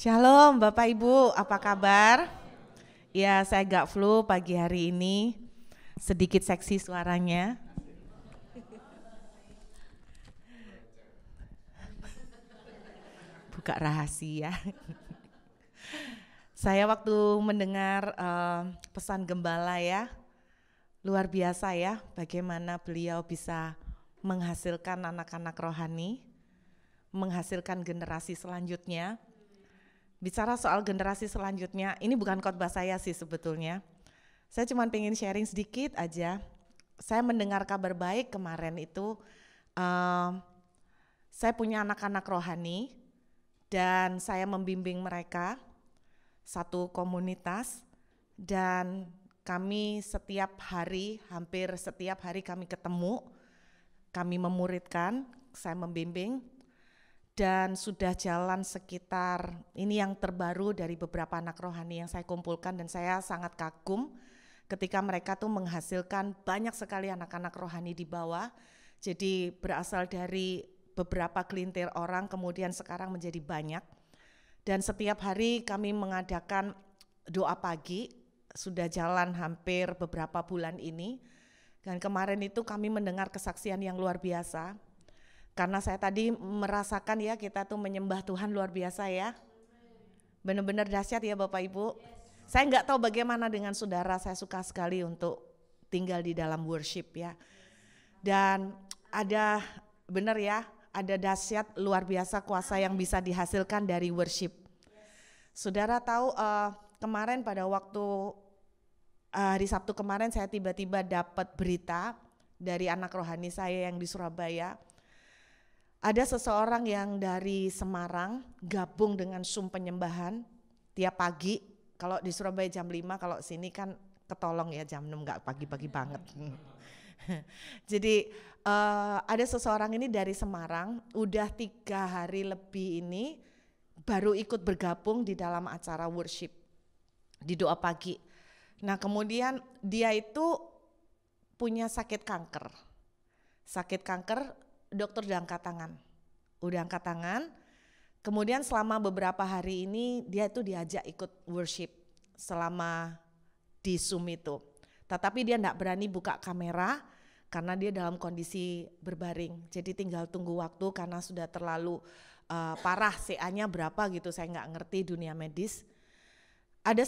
Shalom Bapak Ibu, apa kabar? Ya, saya agak flu pagi hari ini, sedikit seksi suaranya. Buka rahasia. Saya waktu mendengar pesan gembala ya, luar biasa ya bagaimana beliau bisa menghasilkan anak-anak rohani, menghasilkan generasi selanjutnya. Bicara soal generasi selanjutnya, ini bukan khotbah saya sih sebetulnya. Saya cuma pengen sharing sedikit aja. Saya mendengar kabar baik kemarin itu, saya punya anak-anak rohani dan saya membimbing mereka satu komunitas dan kami setiap hari, hampir setiap hari kami ketemu, kami memuridkan, saya membimbing. Dan sudah jalan sekitar, ini yang terbaru dari beberapa anak rohani yang saya kumpulkan dan saya sangat kagum ketika mereka tuh menghasilkan banyak sekali anak-anak rohani di bawah. Jadi berasal dari beberapa gelintir orang kemudian sekarang menjadi banyak. Dan setiap hari kami mengadakan doa pagi, sudah jalan hampir beberapa bulan ini. Dan kemarin itu kami mendengar kesaksian yang luar biasa. Karena saya tadi merasakan ya kita tuh menyembah Tuhan luar biasa ya. Benar-benar dahsyat ya Bapak Ibu. Saya nggak tahu bagaimana dengan saudara, saya suka sekali untuk tinggal di dalam worship ya. Dan ada benar ya, ada dahsyat luar biasa kuasa yang bisa dihasilkan dari worship. Saudara tahu kemarin pada waktu hari Sabtu kemarin saya tiba-tiba dapat berita dari anak rohani saya yang di Surabaya. Ada seseorang yang dari Semarang gabung dengan Zoom penyembahan tiap pagi. Kalau di Surabaya jam 5, kalau sini kan ketolong ya jam 6, gak pagi-pagi banget. Jadi ada seseorang ini dari Semarang, udah 3 hari lebih ini baru ikut bergabung di dalam acara worship di doa pagi. Nah kemudian dia itu punya sakit kanker. Sakit kanker, dokter udah angkat tangan, kemudian selama beberapa hari ini dia itu diajak ikut worship selama di Zoom itu. Tetapi dia enggak berani buka kamera karena dia dalam kondisi berbaring, jadi tinggal tunggu waktu karena sudah terlalu parah, CA-nya berapa gitu, saya enggak ngerti dunia medis. Ada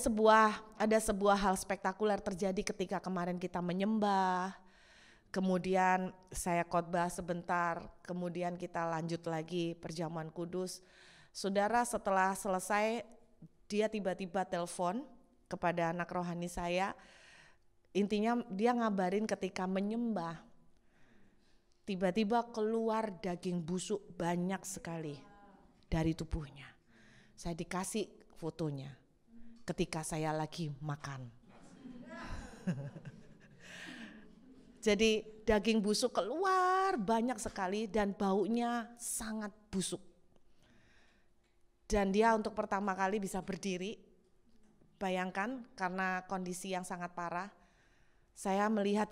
sebuah hal spektakuler terjadi ketika kemarin kita menyembah. Kemudian saya khotbah sebentar, kemudian kita lanjut lagi perjamuan kudus. Saudara setelah selesai dia tiba-tiba telepon kepada anak rohani saya. Intinya dia ngabarin ketika menyembah, tiba-tiba keluar daging busuk banyak sekali dari tubuhnya. Saya dikasih fotonya ketika saya lagi makan. Jadi daging busuk keluar banyak sekali dan baunya sangat busuk. Dan dia untuk pertama kali bisa berdiri, bayangkan karena kondisi yang sangat parah. Saya melihat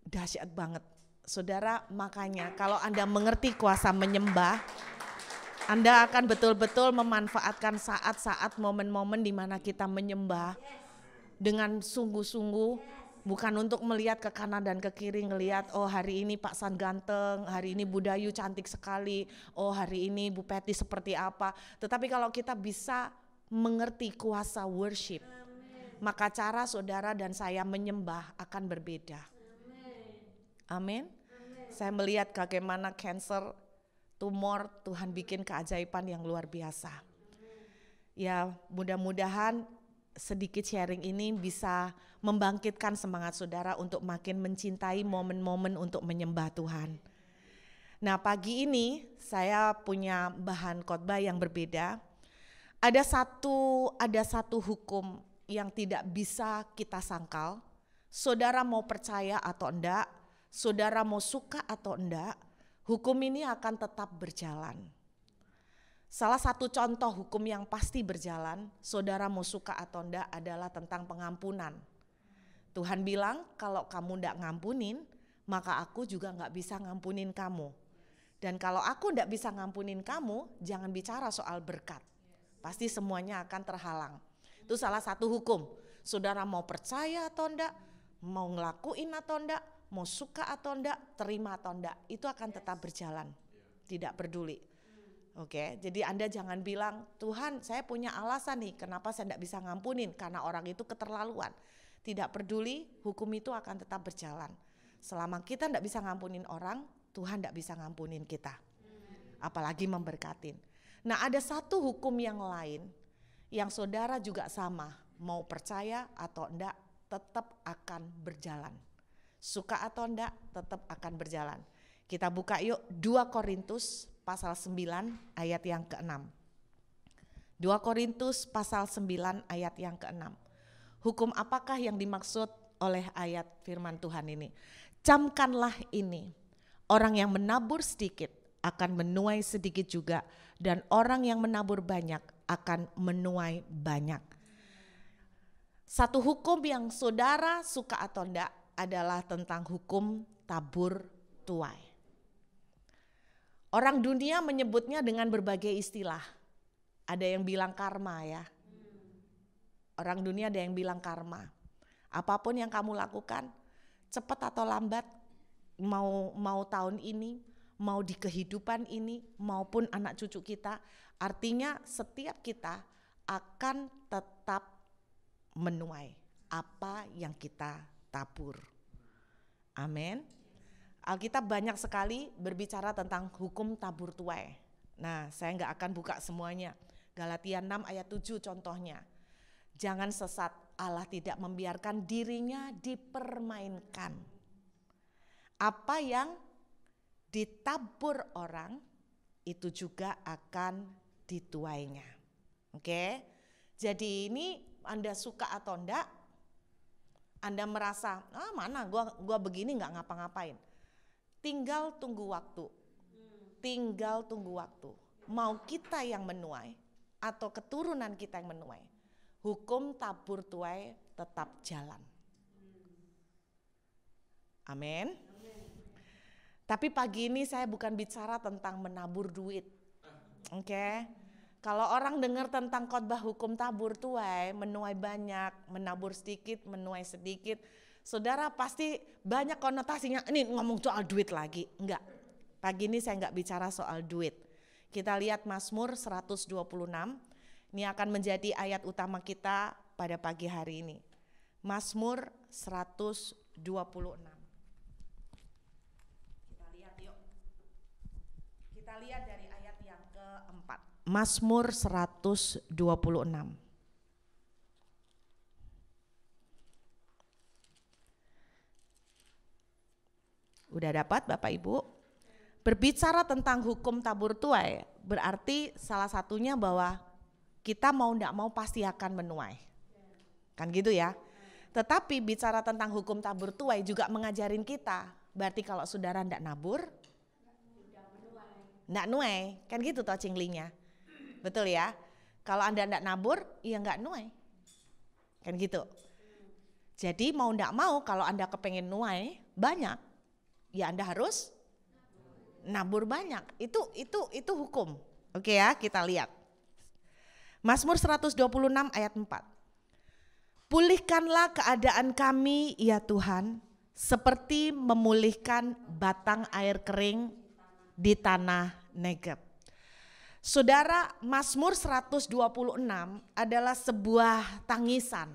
dahsyat banget. Saudara, makanya kalau Anda mengerti kuasa menyembah, Anda akan betul-betul memanfaatkan saat-saat momen-momen di mana kita menyembah dengan sungguh-sungguh. Bukan untuk melihat ke kanan dan ke kiri, ngelihat oh hari ini Pak San ganteng, hari ini Bu Dayu cantik sekali, oh hari ini Bu Peti seperti apa. Tetapi kalau kita bisa mengerti kuasa worship, maka cara saudara dan saya menyembah akan berbeda. Amin. Saya melihat bagaimana cancer, tumor, Tuhan bikin keajaiban yang luar biasa. Ya mudah-mudahan sedikit sharing ini bisa membangkitkan semangat saudara untuk makin mencintai momen-momen untuk menyembah Tuhan. Nah pagi ini saya punya bahan khotbah yang berbeda. Ada satu hukum yang tidak bisa kita sangkal. Saudara mau percaya atau enggak, saudara mau suka atau enggak, hukum ini akan tetap berjalan. Salah satu contoh hukum yang pasti berjalan, saudara mau suka atau enggak, adalah tentang pengampunan. Tuhan bilang kalau kamu enggak ngampunin, maka aku juga enggak bisa ngampunin kamu. Dan kalau aku enggak bisa ngampunin kamu, jangan bicara soal berkat. pasti semuanya akan terhalang. Itu salah satu hukum. Saudara mau percaya atau enggak, mau ngelakuin atau enggak, mau suka atau enggak, terima atau enggak, itu akan tetap berjalan. Tidak peduli. Oke, jadi Anda jangan bilang, Tuhan saya punya alasan nih kenapa saya enggak bisa ngampunin, karena orang itu keterlaluan. Tidak peduli, hukum itu akan tetap berjalan. Selama kita enggak bisa ngampunin orang, Tuhan enggak bisa ngampunin kita. Apalagi memberkatin. Nah, ada satu hukum yang lain yang saudara juga sama, mau percaya atau enggak tetap akan berjalan. Suka atau enggak tetap akan berjalan. Kita buka yuk 2 Korintus pasal 9 ayat yang ke-6. 2 Korintus pasal 9 ayat yang ke-6. Hukum apakah yang dimaksud oleh ayat firman Tuhan ini? Camkanlah ini, orang yang menabur sedikit akan menuai sedikit juga, dan orang yang menabur banyak akan menuai banyak. Satu hukum yang saudara suka atau enggak adalah tentang hukum tabur tuai. Orang dunia menyebutnya dengan berbagai istilah. Ada yang bilang karma ya. Orang dunia ada yang bilang karma. Apapun yang kamu lakukan, cepat atau lambat, mau tahun ini, mau di kehidupan ini, maupun anak cucu kita, artinya setiap kita akan tetap menuai apa yang kita tabur. Amin. Alkitab banyak sekali berbicara tentang hukum tabur tuai. Nah, saya nggak akan buka semuanya. Galatia 6 ayat 7 contohnya. Jangan sesat, Allah tidak membiarkan dirinya dipermainkan. Apa yang ditabur orang itu juga akan dituainya. Oke? Jadi ini Anda suka atau enggak, Anda merasa, mana gua begini nggak ngapa-ngapain. Tinggal tunggu waktu. Tinggal tunggu waktu. Mau kita yang menuai atau keturunan kita yang menuai, hukum tabur tuai tetap jalan. Amin. Tapi pagi ini saya bukan bicara tentang menabur duit. Oke. Kalau orang dengar tentang khotbah hukum tabur tuai, menuai banyak, menabur sedikit, menuai sedikit, saudara pasti banyak konotasinya, ini ngomong soal duit lagi. Enggak, pagi ini saya enggak bicara soal duit. Kita lihat Mazmur 126, ini akan menjadi ayat utama kita pada pagi hari ini. Mazmur 126. Kita lihat yuk. Kita lihat dari ayat yang keempat. Mazmur 126. Udah dapat Bapak Ibu? Berbicara tentang hukum tabur tuai berarti salah satunya bahwa kita mau enggak mau pasti akan menuai. Kan gitu ya. Tetapi bicara tentang hukum tabur tuai juga mengajarin kita, berarti kalau saudara enggak nabur, enggak nuai. Kan gitu toh cinglinya. Betul ya? Kalau Anda enggak nabur, ya enggak nuai. Kan gitu. Jadi mau enggak mau kalau Anda kepengen nuai banyak, ya Anda harus nabur banyak. Itu hukum. Oke ya, kita lihat. Mazmur 126 ayat 4. Pulihkanlah keadaan kami ya Tuhan, seperti memulihkan batang air kering di tanah Negeb. Saudara, Mazmur 126 adalah sebuah tangisan,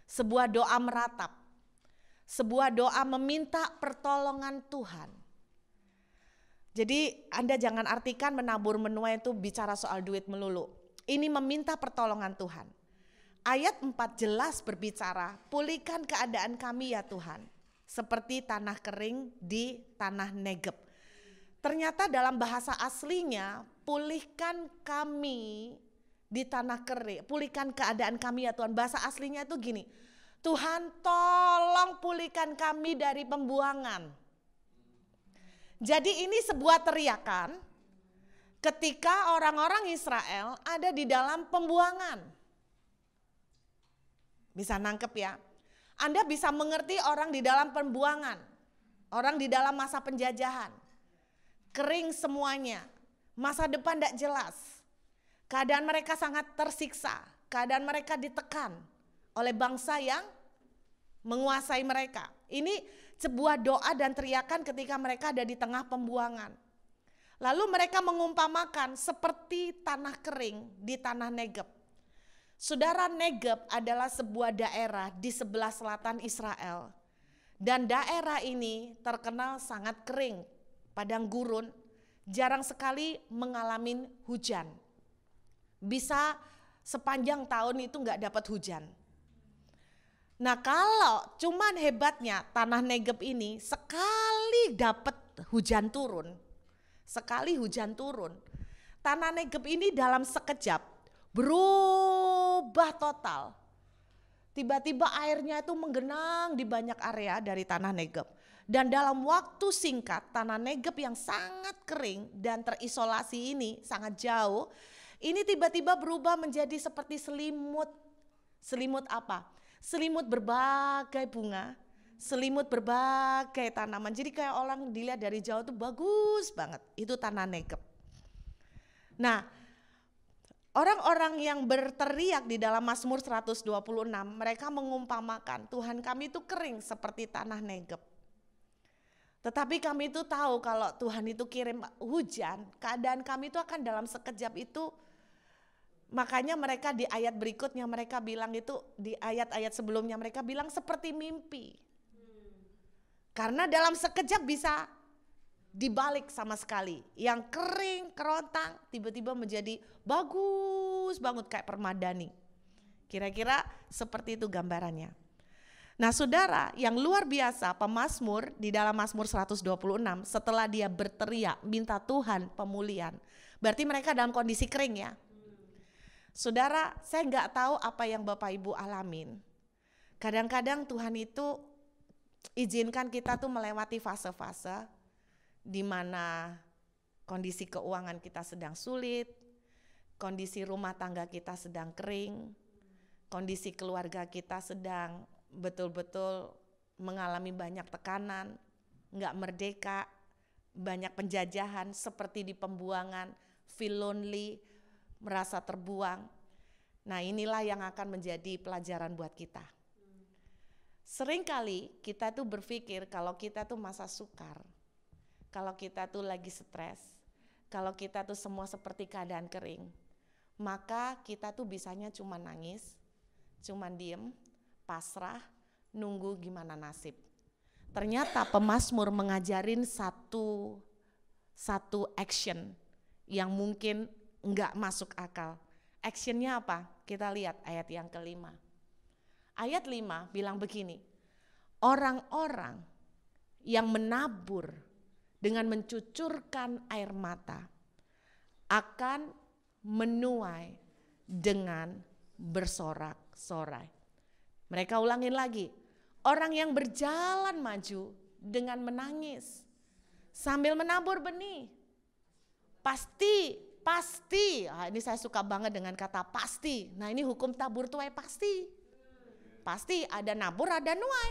sebuah doa meratap, sebuah doa meminta pertolongan Tuhan. Jadi Anda jangan artikan menabur menuai itu bicara soal duit melulu. Ini meminta pertolongan Tuhan. Ayat 4 jelas berbicara, pulihkan keadaan kami ya Tuhan, seperti tanah kering di tanah Negeb. Ternyata dalam bahasa aslinya, pulihkan kami di tanah kering, pulihkan keadaan kami ya Tuhan. Bahasa aslinya itu gini, Tuhan tolong pulihkan kami dari pembuangan. Jadi ini sebuah teriakan ketika orang-orang Israel ada di dalam pembuangan. Bisa nangkep ya? Anda bisa mengerti orang di dalam pembuangan, orang di dalam masa penjajahan. Kering semuanya, masa depan tidak jelas. Keadaan mereka sangat tersiksa, keadaan mereka ditekan oleh bangsa yang menguasai mereka. Ini sebuah doa dan teriakan ketika mereka ada di tengah pembuangan. Lalu mereka mengumpamakan seperti tanah kering di tanah Negeb. Saudara, Negeb adalah sebuah daerah di sebelah selatan Israel. Dan daerah ini terkenal sangat kering, padang gurun, jarang sekali mengalami hujan. Bisa sepanjang tahun itu enggak dapat hujan. Nah, kalau cuman hebatnya tanah Negeb ini sekali dapat hujan turun, tanah Negeb ini dalam sekejap berubah total. Tiba-tiba airnya itu menggenang di banyak area dari tanah Negeb. Dan dalam waktu singkat tanah Negeb yang sangat kering dan terisolasi ini sangat jauh, ini tiba-tiba berubah menjadi seperti selimut. Selimut apa? Selimut berbagai bunga, selimut berbagai tanaman. Jadi kayak orang dilihat dari jauh tuh bagus banget. Itu tanah Negeb. Nah, orang-orang yang berteriak di dalam Mazmur 126, mereka mengumpamakan Tuhan kami itu kering seperti tanah Negeb. Tetapi kami itu tahu kalau Tuhan itu kirim hujan, keadaan kami itu akan dalam sekejap itu. Makanya mereka di ayat berikutnya mereka bilang itu, di ayat-ayat sebelumnya mereka bilang seperti mimpi. Karena dalam sekejap bisa dibalik sama sekali. Yang kering, kerontang tiba-tiba menjadi bagus banget kayak permadani. Kira-kira seperti itu gambarannya. Nah, saudara, yang luar biasa pemazmur di dalam Mazmur 126 setelah dia berteriak minta Tuhan pemulihan. Berarti mereka dalam kondisi kering ya. Saudara, saya nggak tahu apa yang Bapak Ibu alamin. Kadang-kadang Tuhan itu izinkan kita tuh melewati fase-fase di mana kondisi keuangan kita sedang sulit, kondisi rumah tangga kita sedang kering, kondisi keluarga kita sedang betul-betul mengalami banyak tekanan, nggak merdeka, banyak penjajahan seperti di pembuangan, feel lonely, merasa terbuang. Nah, inilah yang akan menjadi pelajaran buat kita. Seringkali kita tuh berpikir kalau kita tuh masa sukar, kalau kita tuh lagi stres, kalau kita tuh semua seperti keadaan kering, maka kita tuh bisanya cuma nangis, cuma diem, pasrah, nunggu gimana nasib. Ternyata pemazmur mengajarin satu action yang mungkin enggak masuk akal. Actionnya apa? Kita lihat ayat yang kelima. Ayat 5 bilang begini, orang-orang yang menabur dengan mencucurkan air mata akan menuai dengan bersorak-sorai. Mereka ulangin lagi, orang yang berjalan maju dengan menangis sambil menabur benih. Pasti, ini saya suka banget dengan kata pasti. Nah, ini hukum tabur tuai pasti. Pasti ada nabur ada nuai.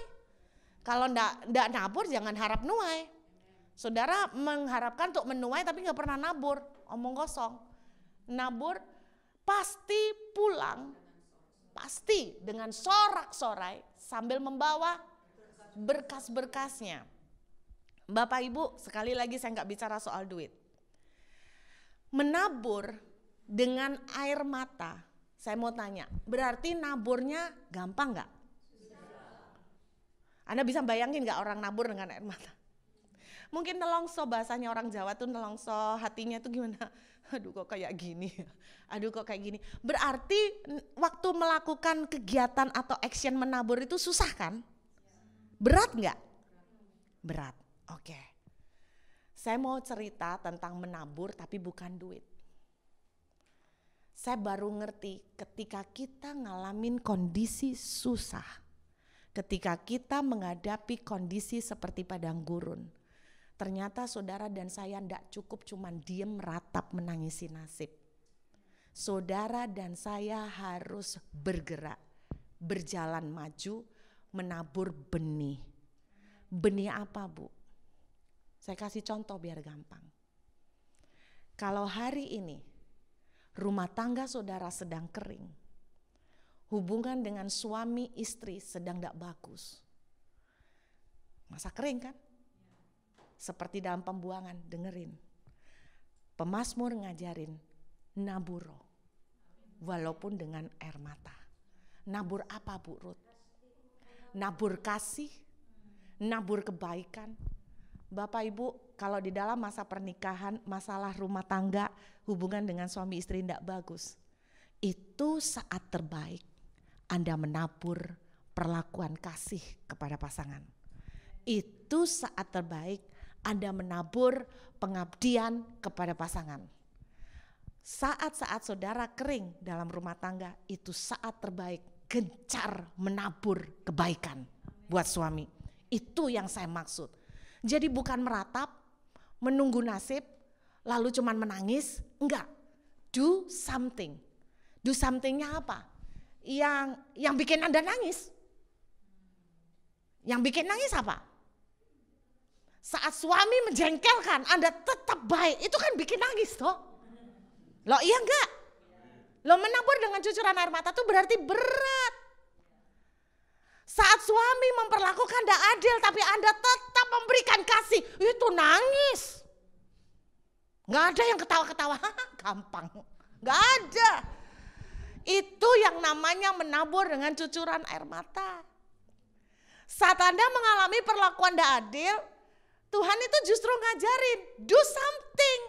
Kalau enggak nabur jangan harap nuai. Saudara mengharapkan untuk menuai tapi enggak pernah nabur, omong kosong. Nabur pasti pulang, pasti dengan sorak-sorai sambil membawa berkas-berkasnya. Bapak Ibu, sekali lagi saya enggak bicara soal duit. Menabur dengan air mata, saya mau tanya, berarti naburnya gampang gak? Anda bisa bayangin gak orang nabur dengan air mata? Mungkin nelongso, bahasanya orang Jawa tuh nelongso, hatinya tuh gimana? Aduh kok kayak gini, Berarti waktu melakukan kegiatan atau action menabur itu susah kan? Berat gak? Berat, oke. Saya mau cerita tentang menabur tapi bukan duit. Saya baru ngerti ketika kita ngalamin kondisi susah, ketika kita menghadapi kondisi seperti padang gurun, ternyata saudara dan saya tidak cukup cuman diem meratap menangisi nasib. Saudara dan saya harus bergerak, berjalan maju, menabur benih. Benih apa, Bu? Saya kasih contoh biar gampang. Kalau hari ini rumah tangga saudara sedang kering, hubungan dengan suami istri sedang tidak bagus. Masa kering kan? Seperti dalam pembuangan, dengerin. Pemazmur ngajarin, naburo, walaupun dengan air mata. Nabur apa Bu Ruth? Nabur kasih, nabur kebaikan. Bapak Ibu, kalau di dalam masa pernikahan, masalah rumah tangga, hubungan dengan suami istri tidak bagus, itu saat terbaik Anda menabur perlakuan kasih kepada pasangan. Itu saat terbaik Anda menabur pengabdian kepada pasangan. Saat-saat saudara kering dalam rumah tangga, itu saat terbaik gencar menabur kebaikan buat suami. Itu yang saya maksud. Jadi bukan meratap, menunggu nasib, lalu cuman menangis. Enggak, do something. Do somethingnya apa? Yang bikin Anda nangis. Yang bikin nangis apa? Saat suami menjengkelkan, Anda tetap baik, itu kan bikin nangis toh. Loh iya enggak? Loh menabur dengan cucuran air mata itu berarti berat. Saat suami memperlakukan tidak adil tapi Anda tetap memberikan kasih, itu nangis. Enggak ada yang ketawa-ketawa, gampang. Enggak ada. Itu yang namanya menabur dengan cucuran air mata. Saat Anda mengalami perlakuan tidak adil, Tuhan itu justru ngajarin, do something.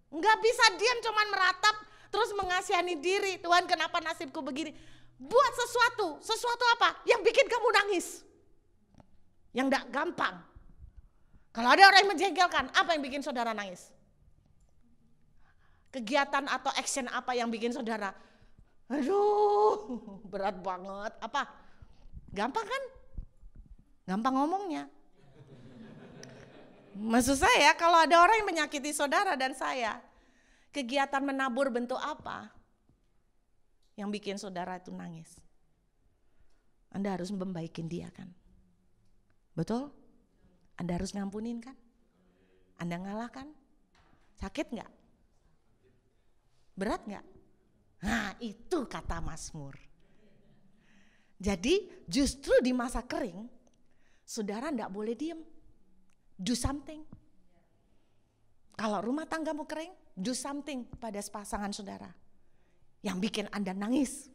Enggak bisa diam cuman meratap terus mengasihani diri. Tuhan kenapa nasibku begini? Buat sesuatu. Sesuatu apa? Yang bikin kamu nangis. Yang enggak gampang. Kalau ada orang yang menjengkelkan, apa yang bikin saudara nangis? Kegiatan atau action apa yang bikin saudara? Aduh, berat banget. Apa? Gampang kan? Gampang ngomongnya. Maksud saya kalau ada orang yang menyakiti saudara dan saya, kegiatan menabur bentuk apa yang bikin saudara itu nangis? Anda harus membaikin dia kan? Betul? Anda harus ngampunin kan? Anda ngalah kan? Sakit gak? Berat gak? Nah itu kata Mazmur. Jadi justru di masa kering, saudara gak boleh diem. Do something. Kalau rumah tanggamu kering, do something pada pasangan saudara yang bikin Anda nangis.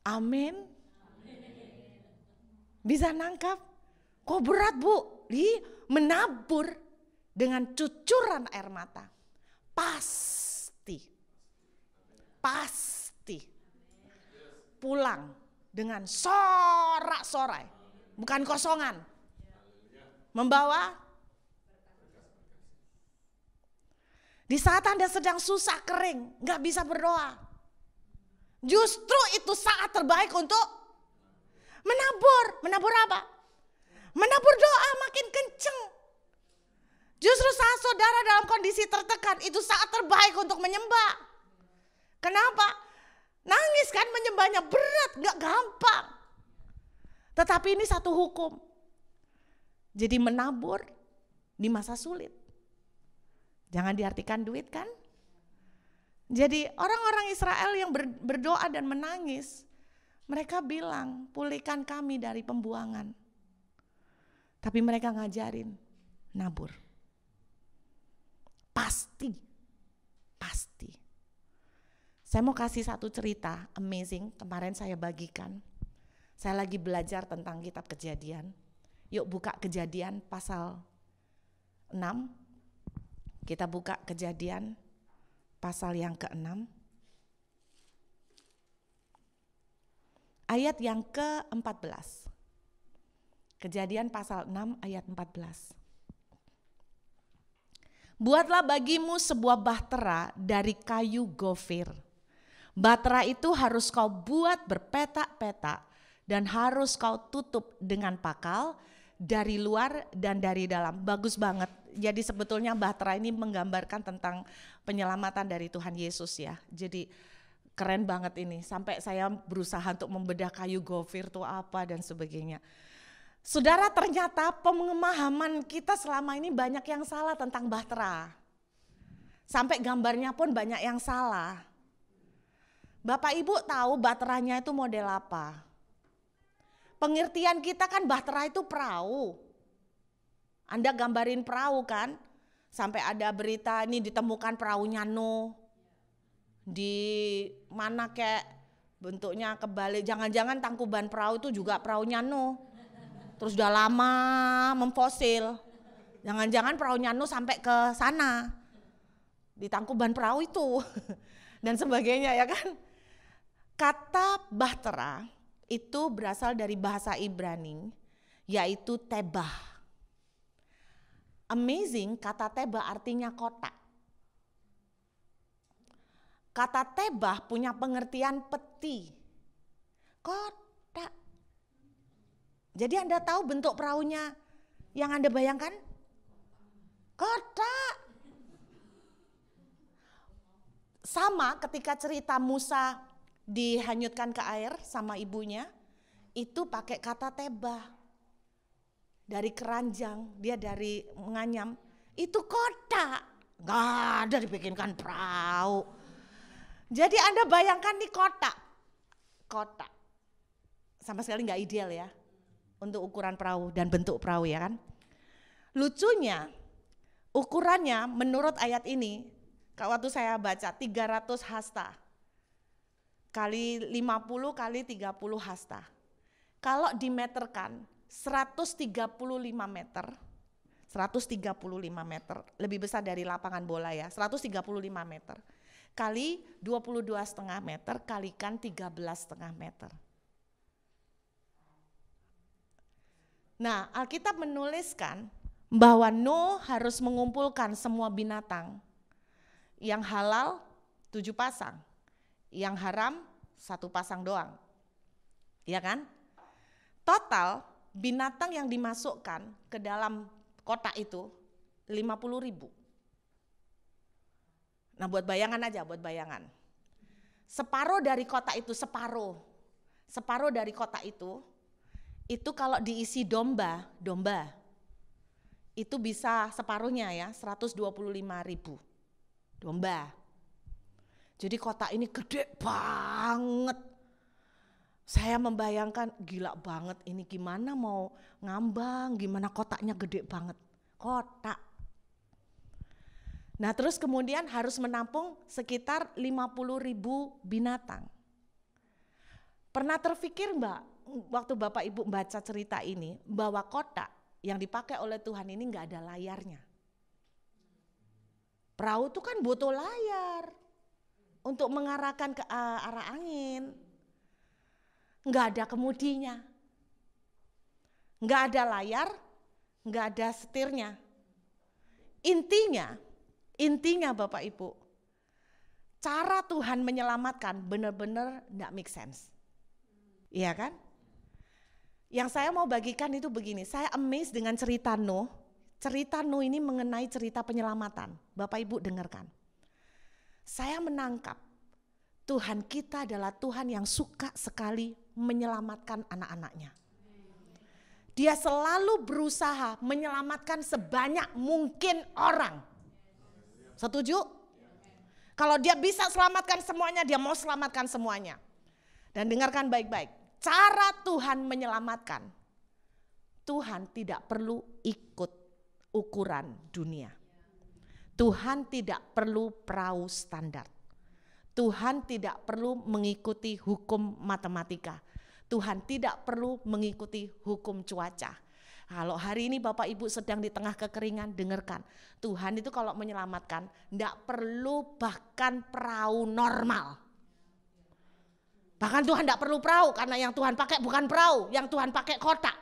Amin. Bisa nangkap? Kok berat Bu? Menabur dengan cucuran air mata. Pasti pulang dengan sorak-sorai, bukan kosongan. Membawa di saat Anda sedang susah kering, gak bisa berdoa. Justru itu saat terbaik untuk menabur. Menabur apa? Menabur doa makin kenceng. Justru saat saudara dalam kondisi tertekan, itu saat terbaik untuk menyembah. Kenapa? Nangis kan menyembahnya berat, gak gampang. Tetapi ini satu hukum. Jadi menabur di masa sulit. Jangan diartikan duit kan? Jadi orang-orang Israel yang berdoa dan menangis, mereka bilang, pulihkan kami dari pembuangan. Tapi mereka ngajarin, nabur. Pasti. Saya mau kasih satu cerita amazing, kemarin saya bagikan. Saya lagi belajar tentang kitab Kejadian. Yuk buka Kejadian pasal 6. Kita buka Kejadian pasal yang ke-6. Ayat yang ke-14. Kejadian pasal 6 ayat 14. Buatlah bagimu sebuah bahtera dari kayu gofir. Bahtera itu harus kau buat berpetak-petak dan harus kau tutup dengan pakal dari luar dan dari dalam. Bagus banget. Jadi sebetulnya bahtera ini menggambarkan tentang penyelamatan dari Tuhan Yesus ya. Jadi keren banget ini. Sampai saya berusaha untuk membedah kayu gofir itu apa dan sebagainya. Saudara, ternyata pemahaman kita selama ini banyak yang salah tentang bahtera. Sampai gambarnya pun banyak yang salah. Bapak Ibu tahu baterainya itu model apa? Pengertian kita kan bahtera itu perahu. Anda gambarin perahu kan? Sampai ada berita ini ditemukan perahunya Nuh. Di mana kayak bentuknya kebalik. Jangan-jangan tangkuban perahu itu juga perahunya Nuh. Terus udah lama memfosil. Jangan-jangan perahunya Nuh sampai ke sana. Di tangkuban perahu itu. Dan sebagainya ya kan. Kata bahtera itu berasal dari bahasa Ibrani. Yaitu tebah. Amazing, kata tebah artinya kotak. Kata tebah punya pengertian peti. Kotak. Jadi Anda tahu bentuk perahunya yang Anda bayangkan? Kotak. Sama ketika cerita Musa dihanyutkan ke air sama ibunya, itu pakai kata tebah. Dari keranjang, dia dari menganyam, itu kotak. Gak ada dibikinkan perahu. Jadi Anda bayangkan nih kotak. Kotak. Sama sekali gak ideal ya. Untuk ukuran perahu dan bentuk perahu ya kan. Lucunya, ukurannya menurut ayat ini, waktu saya baca 300 hasta. Kali 50 kali 30 hasta. Kalau dimeterkan, 135 meter, 135 meter, lebih besar dari lapangan bola ya, 135 meter, kali 22,5 meter, kalikan 13,5 meter. Nah, Alkitab menuliskan bahwa Nuh harus mengumpulkan semua binatang, yang halal 7 pasang, yang haram 1 pasang doang, ya kan? Total binatang yang dimasukkan ke dalam kotak itu 50.000. Nah buat bayangan aja, buat bayangan. Separuh dari kotak itu, separuh dari kotak itu kalau diisi domba, itu bisa separuhnya ya, 125.000 domba. Jadi kotak ini gede banget. Saya membayangkan gila banget ini gimana mau ngambang, gimana kotaknya gede banget. Kotak. Nah terus kemudian harus menampung sekitar 50.000 binatang. Pernah terfikir Mbak, waktu Bapak Ibu baca cerita ini, bahwa kotak yang dipakai oleh Tuhan ini gak ada layarnya. Perahu itu kan butuh layar untuk mengarahkan ke arah angin. Nggak ada kemudinya, nggak ada layar, nggak ada setirnya. Intinya Bapak Ibu, cara Tuhan menyelamatkan benar-benar nggak make sense, iya kan? Yang saya mau bagikan itu begini, saya amazed dengan cerita Nuh. Cerita Nuh ini mengenai cerita penyelamatan. Bapak Ibu dengarkan. Saya menangkap Tuhan kita adalah Tuhan yang suka sekali menyelamatkan anak-anaknya. Dia selalu berusaha menyelamatkan sebanyak mungkin orang. Setuju? Kalau dia bisa selamatkan semuanya, dia mau selamatkan semuanya. Dan dengarkan baik-baik, cara Tuhan menyelamatkan, Tuhan tidak perlu ikut ukuran dunia. Tuhan tidak perlu perahu standar. Tuhan tidak perlu mengikuti hukum matematika. Tuhan tidak perlu mengikuti hukum cuaca. Kalau hari ini Bapak Ibu sedang di tengah kekeringan, dengarkan. Tuhan itu kalau menyelamatkan, tidak perlu bahkan perahu normal. Bahkan Tuhan tidak perlu perahu, karena yang Tuhan pakai bukan perahu, yang Tuhan pakai kotak.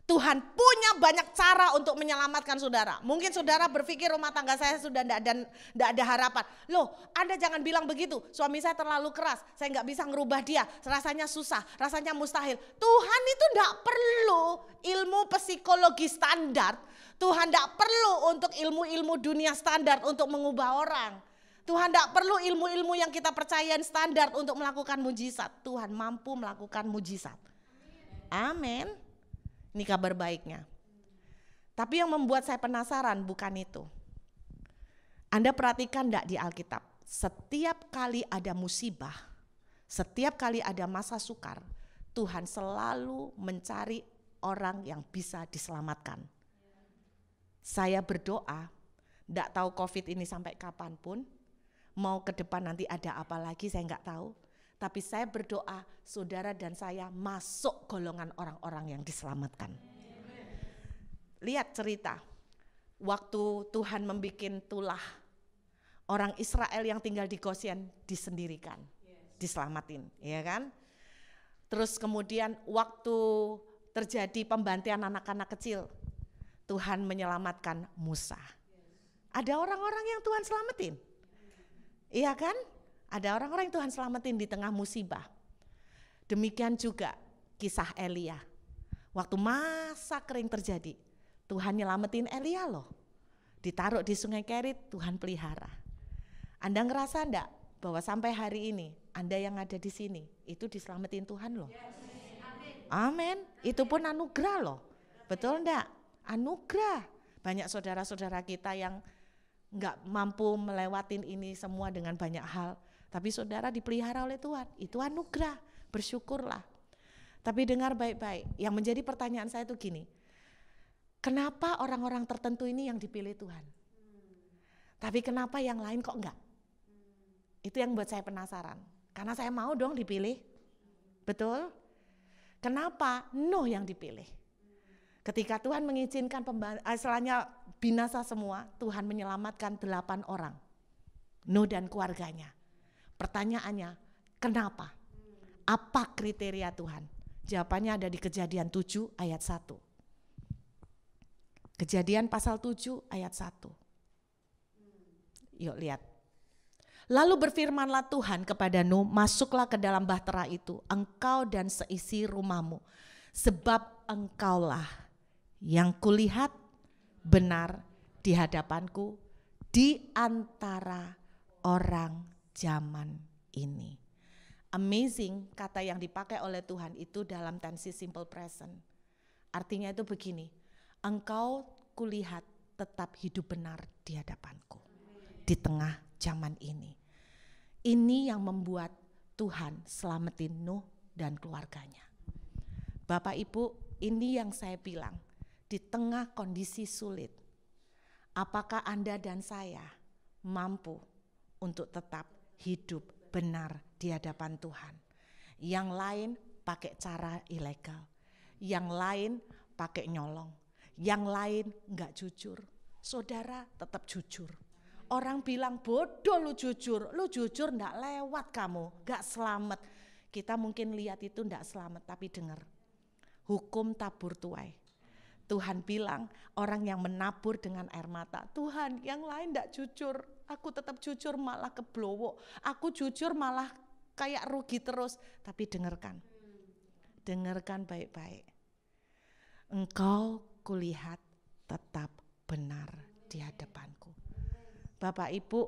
Tuhan punya banyak cara untuk menyelamatkan saudara. Mungkin saudara berpikir rumah tangga saya sudah tidak ada harapan. Loh, Anda jangan bilang begitu. Suami saya terlalu keras, saya nggak bisa ngerubah dia. Rasanya susah, rasanya mustahil. Tuhan itu tidak perlu ilmu psikologi standar. Tuhan tidak perlu untuk ilmu-ilmu dunia standar untuk mengubah orang. Tuhan tidak perlu ilmu-ilmu yang kita percayain standar untuk melakukan mujizat. Tuhan mampu melakukan mujizat. Amin. Ini kabar baiknya. Tapi yang membuat saya penasaran bukan itu. Anda perhatikan enggak di Alkitab, setiap kali ada musibah, setiap kali ada masa sukar, Tuhan selalu mencari orang yang bisa diselamatkan. Saya berdoa, enggak tahu COVID ini sampai kapanpun, mau ke depan nanti ada apa lagi saya enggak tahu. Tapi saya berdoa saudara dan saya masuk golongan orang-orang yang diselamatkan. Lihat cerita, waktu Tuhan membikin tulah, orang Israel yang tinggal di Goshen disendirikan, diselamatin, ya kan? Terus kemudian waktu terjadi pembantaian anak-anak kecil, Tuhan menyelamatkan Musa. Ada orang-orang yang Tuhan selamatin, iya kan? Ada orang-orang yang Tuhan selamatin di tengah musibah. Demikian juga kisah Elia. Waktu masa kering terjadi, Tuhan nyelamatin Elia loh. Ditaruh di sungai Kerit, Tuhan pelihara. Anda ngerasa enggak bahwa sampai hari ini Anda yang ada di sini itu diselamatin Tuhan loh. Amin. Itu pun anugerah loh. Betul enggak? Anugerah. Banyak saudara-saudara kita yang enggak mampu melewatin ini semua dengan banyak hal. Tapi saudara dipelihara oleh Tuhan, itu anugerah, bersyukurlah. Tapi dengar baik-baik, yang menjadi pertanyaan saya itu gini, kenapa orang-orang tertentu ini yang dipilih Tuhan? Tapi kenapa yang lain kok enggak? Itu yang buat saya penasaran, karena saya mau dong dipilih, betul? Kenapa Nuh yang dipilih? Ketika Tuhan mengizinkan istilahnya binasa semua, Tuhan menyelamatkan 8 orang, Nuh dan keluarganya. Pertanyaannya, kenapa? Apa kriteria Tuhan? Jawabannya ada di Kejadian 7 ayat 1. Kejadian pasal 7 ayat 1. Yuk lihat. Lalu berfirmanlah Tuhan kepada Nuh, masuklah ke dalam bahtera itu, engkau dan seisi rumahmu, sebab engkaulah yang kulihat benar di hadapanku di antara orang zaman ini. Amazing, kata yang dipakai oleh Tuhan itu dalam tensi simple present. Artinya itu begini, engkau kulihat tetap hidup benar di hadapanku di tengah zaman ini. Ini yang membuat Tuhan selamatin Nuh dan keluarganya. Bapak Ibu, ini yang saya bilang, di tengah kondisi sulit, apakah Anda dan saya mampu untuk tetap hidup benar di hadapan Tuhan? Yang lain pakai cara ilegal, yang lain pakai nyolong, yang lain enggak jujur. Saudara tetap jujur. Orang bilang bodoh lu jujur enggak lewat kamu, enggak selamat. Kita mungkin lihat itu enggak selamat, tapi dengar. Hukum tabur tuai. Tuhan bilang orang yang menabur dengan air mata, Tuhan yang lain enggak jujur, aku tetap jujur malah keblowo, aku jujur malah kayak rugi terus. Tapi dengarkan baik-baik. Engkau kulihat tetap benar di hadapanku. Bapak Ibu,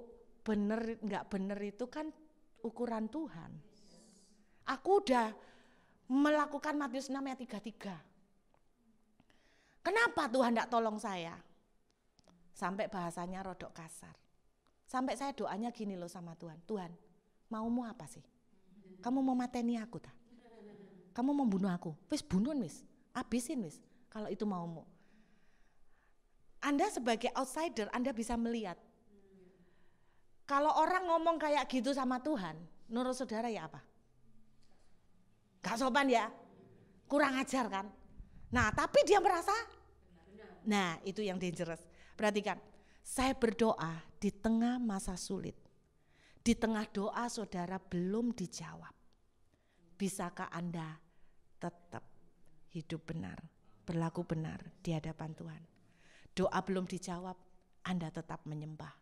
benar enggak benar itu kan ukuran Tuhan. Aku udah melakukan Matius 6 ayat 33. Kenapa Tuhan enggak tolong saya? Sampai bahasanya rodok kasar. Sampai saya doanya gini loh sama Tuhan. Tuhan, maumu apa sih? Kamu mau mateni aku tak? Kamu mau bunuh aku? Wis bunuh wis, habisin wis. Kalau itu maumu. Anda sebagai outsider, Anda bisa melihat. Kalau orang ngomong kayak gitu sama Tuhan, menurut saudara ya apa? Gak sopan ya? Kurang ajar kan? Nah tapi dia merasa, nah itu yang dangerous. Perhatikan, saya berdoa di tengah masa sulit. Di tengah doa saudara belum dijawab. Bisakah Anda tetap hidup benar, berlaku benar di hadapan Tuhan? Doa belum dijawab, Anda tetap menyembah.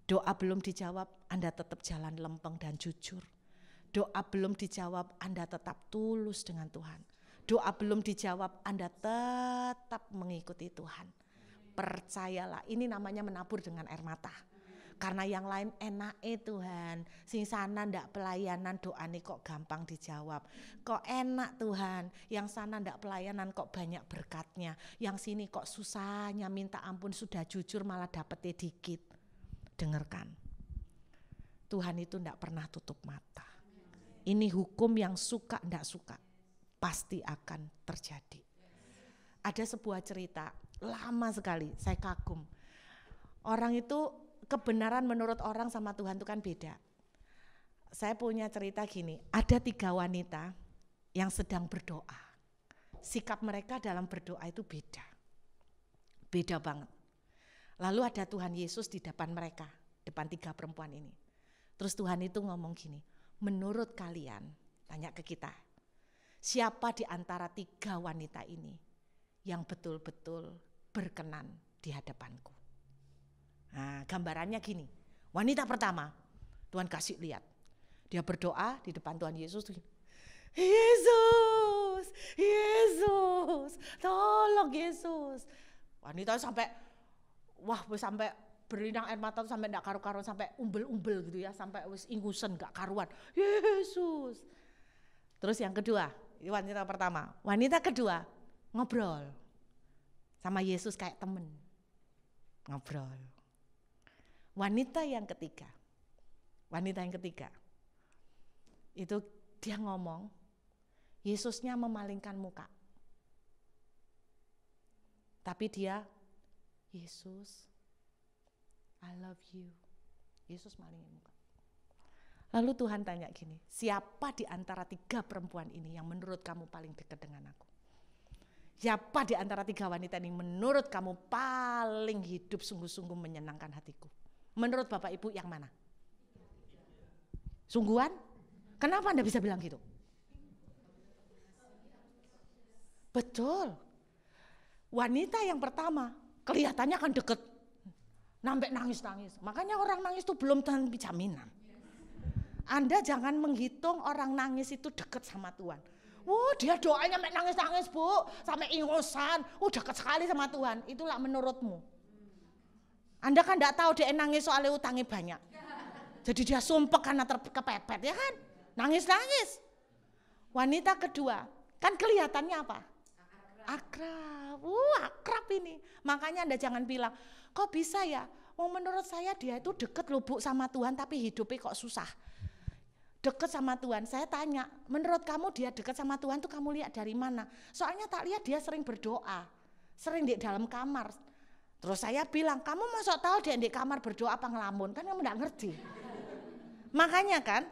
Doa belum dijawab, Anda tetap jalan lempeng dan jujur. Doa belum dijawab, Anda tetap tulus dengan Tuhan. Doa belum dijawab, Anda tetap mengikuti Tuhan. Percayalah, ini namanya menabur dengan air mata. Karena yang lain enak Tuhan, sing sana ndak pelayanan doa nih kok gampang dijawab. Kok enak Tuhan, yang sana ndak pelayanan kok banyak berkatnya. Yang sini kok susahnya minta ampun sudah jujur malah dapetnya dikit. Dengarkan, Tuhan itu tidak pernah tutup mata. Ini hukum yang suka tidak suka pasti akan terjadi. Ada sebuah cerita lama sekali, saya kagum. Orang itu kebenaran menurut orang sama Tuhan itu kan beda. Saya punya cerita gini, ada 3 wanita yang sedang berdoa. Sikap mereka dalam berdoa itu beda. Beda banget. Lalu ada Tuhan Yesus di depan mereka, depan 3 perempuan ini. Terus Tuhan itu ngomong gini, menurut kalian, tanya ke kita, siapa di antara 3 wanita ini yang betul-betul berkenan di hadapanku? Nah, gambarannya gini, wanita pertama, Tuhan kasih lihat, dia berdoa di depan Tuhan Yesus, Yesus, Yesus, tolong Yesus. Wanita sampai, sampai berinang air mata sampai enggak karu-karuan, sampai umbel-umbel gitu ya, sampai wis ingusen enggak karuan. Yesus. Terus yang kedua, ini wanita pertama. Wanita kedua ngobrol sama Yesus kayak temen. Ngobrol. Wanita yang ketiga itu dia ngomong, Yesusnya memalingkan muka. Tapi dia, Yesus, I love you. Yesus malingin muka. Lalu Tuhan tanya gini, siapa di antara 3 perempuan ini yang menurut kamu paling dekat dengan aku? Siapa di antara 3 wanita ini menurut kamu paling hidup sungguh-sungguh menyenangkan hatiku? Menurut Bapak Ibu yang mana? Sungguhan? Kenapa Anda bisa bilang gitu? Betul. Wanita yang pertama kelihatannya kan deket, sampai nangis-nangis. Makanya orang nangis itu belum tentu jaminan. Anda jangan menghitung orang nangis itu deket sama Tuhan. Dia doanya sampai nangis-nangis Bu, sampai ingusan, deket sekali sama Tuhan. Itulah menurutmu. Anda kan enggak tahu dia nangis soalnya utangnya banyak. Jadi dia sumpah karena kepepet ya kan. Nangis-nangis. Wanita kedua, kan kelihatannya apa? Akrab. Akrab ini. Makanya Anda jangan bilang, kok bisa ya? Menurut saya dia itu deket loh Bu sama Tuhan tapi hidupnya kok susah. Deket sama Tuhan. Saya tanya, menurut kamu dia deket sama Tuhan tuh kamu lihat dari mana? Soalnya tak lihat dia sering berdoa. Sering di dalam kamar. Terus saya bilang, kamu masuk tahu dia di kamar berdoa apa ngelamun? Kan kamu enggak ngerti. Makanya kan,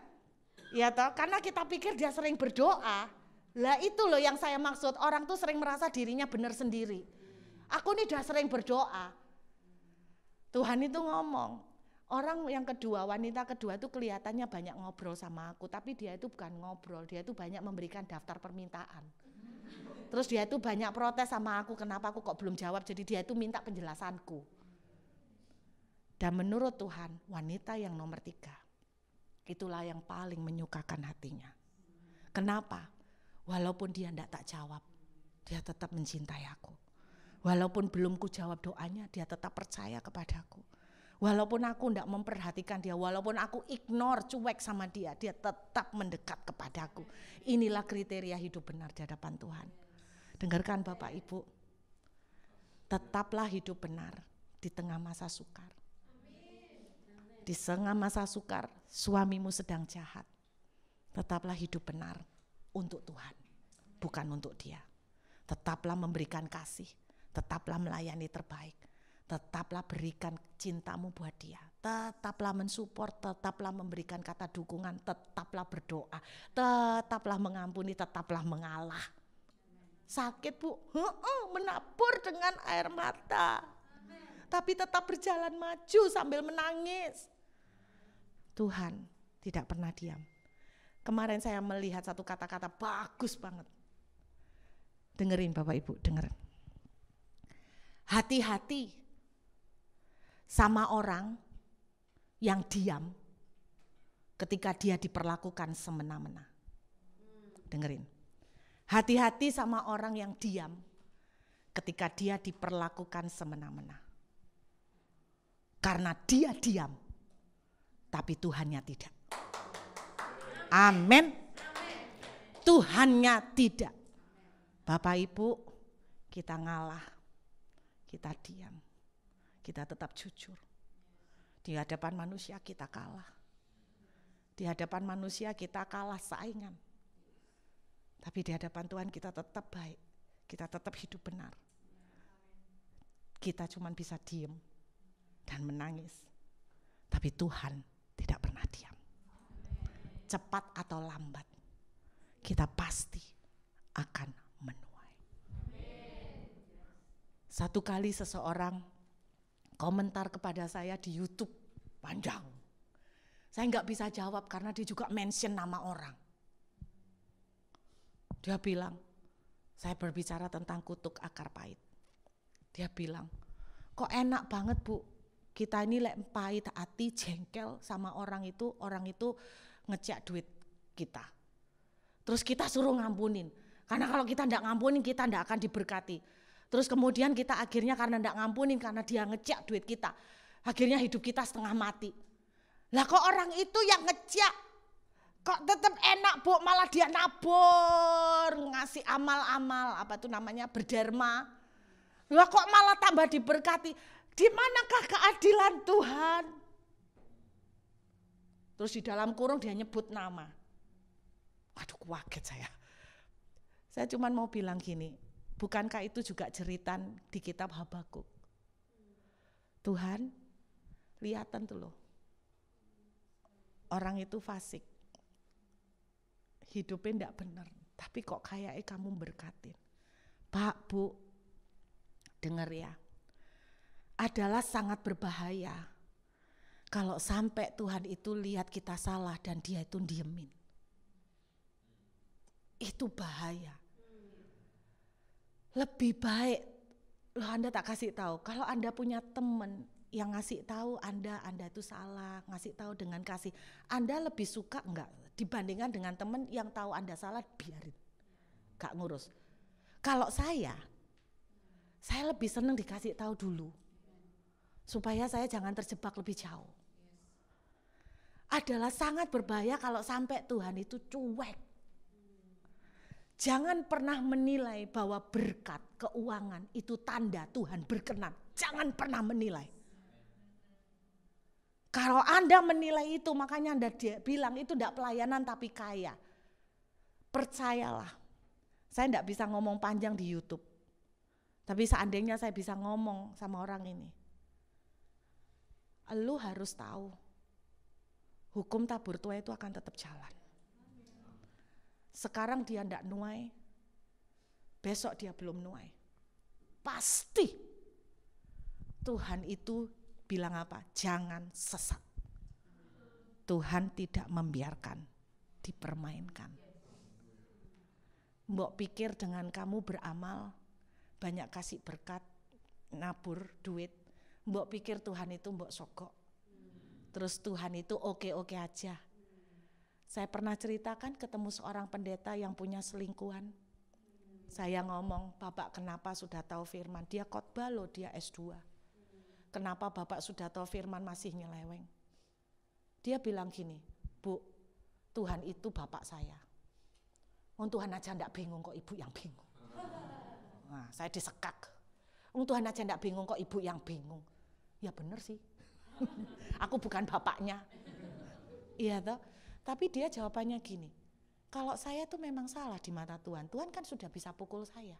ya toh, karena kita pikir dia sering berdoa. Lah itu loh yang saya maksud, orang tuh sering merasa dirinya benar sendiri. Aku nih udah sering berdoa. Tuhan itu ngomong, orang yang kedua, wanita kedua itu kelihatannya banyak ngobrol sama aku, tapi dia itu bukan ngobrol, dia itu banyak memberikan daftar permintaan. Terus dia itu banyak protes sama aku, kenapa aku kok belum jawab, jadi dia itu minta penjelasanku. Dan menurut Tuhan, wanita yang nomor 3, itulah yang paling menyukakan hatinya. Kenapa? Walaupun dia tidak tak jawab, dia tetap mencintai aku. Walaupun belum ku jawab doanya, dia tetap percaya kepadaku. Walaupun aku tidak memperhatikan dia, walaupun aku ignore, cuek sama dia, dia tetap mendekat kepadaku. Inilah kriteria hidup benar di hadapan Tuhan. Dengarkan Bapak Ibu, tetaplah hidup benar di tengah masa sukar. Di tengah masa sukar, suamimu sedang jahat. Tetaplah hidup benar untuk Tuhan, bukan untuk dia. Tetaplah memberikan kasih, tetaplah melayani terbaik. Tetaplah berikan cintamu buat dia. Tetaplah mensupport, tetaplah memberikan kata dukungan, tetaplah berdoa, tetaplah mengampuni, tetaplah mengalah. Sakit Bu, menabur dengan air mata. Tapi tetap berjalan maju sambil menangis. Tuhan tidak pernah diam. Kemarin saya melihat satu kata-kata bagus banget. Dengerin Bapak Ibu, dengerin. Hati-hati sama orang yang diam ketika dia diperlakukan semena-mena. Dengerin. Hati-hati sama orang yang diam ketika dia diperlakukan semena-mena. Karena dia diam, tapi Tuhannya tidak. Amin. Tuhannya tidak. Bapak Ibu, kita ngalah, kita diam, kita tetap jujur. Di hadapan manusia kita kalah. Di hadapan manusia kita kalah saingan. Tapi di hadapan Tuhan kita tetap baik. Kita tetap hidup benar. Kita cuma bisa diem dan menangis. Tapi Tuhan tidak pernah diam. Cepat atau lambat, kita pasti akan menuai. Satu kali seseorang komentar kepada saya di YouTube panjang. Saya nggak bisa jawab karena dia juga mention nama orang. Dia bilang, saya berbicara tentang kutuk akar pahit. Dia bilang, kok enak banget Bu, kita ini pahit hati, jengkel sama orang itu ngecek duit kita. Terus kita suruh ngampunin, karena kalau kita enggak ngampunin kita enggak akan diberkati. Terus kemudian kita akhirnya karena enggak ngampunin, karena dia ngecek duit kita, akhirnya hidup kita setengah mati. Lah kok orang itu yang ngecek, kok tetap enak Bu, malah dia nabur, ngasih amal-amal, berderma. Lah kok malah tambah diberkati. Di manakah keadilan Tuhan? Terus di dalam kurung dia nyebut nama. Aduh, kaget saya. Saya cuma mau bilang gini, bukankah itu juga jeritan di kitab Habakuk? Tuhan, lihatan tuh loh. Orang itu fasik. Hidupnya enggak benar, tapi kok kayaknya kamu berkatin. Pak, Bu, dengar ya. Adalah sangat berbahaya kalau sampai Tuhan itu lihat kita salah dan dia itu diemin. Itu bahaya. Lebih baik Anda tak kasih tahu. Kalau Anda punya teman yang ngasih tahu Anda itu salah, ngasih tahu dengan kasih, Anda lebih suka enggak dibandingkan dengan teman yang tahu Anda salah, biarin, gak ngurus. Kalau saya lebih senang dikasih tahu dulu, supaya saya jangan terjebak lebih jauh. Adalah sangat berbahaya kalau sampai Tuhan itu cuek. Jangan pernah menilai bahwa berkat, keuangan itu tanda Tuhan berkenan. Jangan pernah menilai. Kalau Anda menilai itu, makanya Anda bilang itu tidak pelayanan tapi kaya. Percayalah, saya tidak bisa ngomong panjang di YouTube. Tapi seandainya saya bisa ngomong sama orang ini, lu harus tahu, hukum tabur tuai itu akan tetap jalan. Sekarang dia tidak nuai, besok dia belum nuai. Pasti Tuhan itu bilang apa? Jangan sesat. Tuhan tidak membiarkan dipermainkan. Mbok pikir dengan kamu beramal, banyak kasih berkat, nabur duit, mbok pikir Tuhan itu mbok sogok. Terus Tuhan itu oke-oke aja. Saya pernah ceritakan ketemu seorang pendeta yang punya selingkuhan. Saya ngomong, Bapak kenapa sudah tahu firman? Dia khotbah loh, dia S2. Kenapa Bapak sudah tahu firman masih nyeleweng? Dia bilang gini, Bu, Tuhan itu Bapak saya. Tuhan aja enggak bingung kok ibu yang bingung. Nah, saya disekak. Tuhan aja enggak bingung kok ibu yang bingung. Ya benar sih. Aku bukan bapaknya. Iya toh? Tapi dia jawabannya gini, kalau saya tuh memang salah di mata Tuhan, Tuhan kan sudah bisa pukul saya.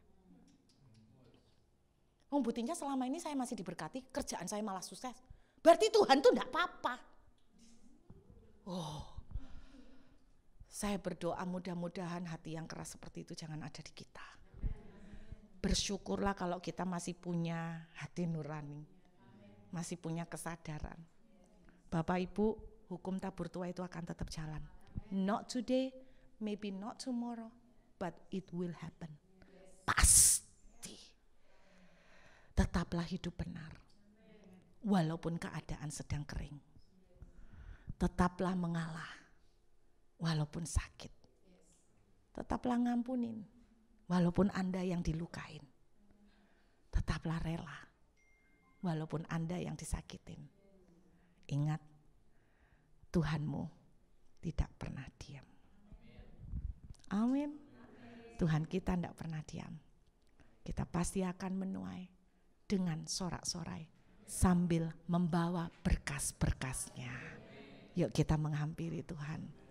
Buktinya selama ini saya masih diberkati, kerjaan saya malah sukses. Berarti Tuhan tuh enggak apa-apa. Saya berdoa mudah-mudahan hati yang keras seperti itu jangan ada di kita. Bersyukurlah kalau kita masih punya hati nurani, masih punya kesadaran. Bapak Ibu, hukum tabur tuai itu akan tetap jalan. Not today, maybe not tomorrow, but it will happen. Pasti. Tetaplah hidup benar. Walaupun keadaan sedang kering. Tetaplah mengalah. Walaupun sakit. Tetaplah ngampunin. Walaupun Anda yang dilukain. Tetaplah rela. Walaupun Anda yang disakitin. Ingat, Tuhanmu tidak pernah diam. Amin. Tuhan kita tidak pernah diam. Kita pasti akan menuai dengan sorak-sorai sambil membawa berkas-berkasnya. Yuk kita menghampiri Tuhan.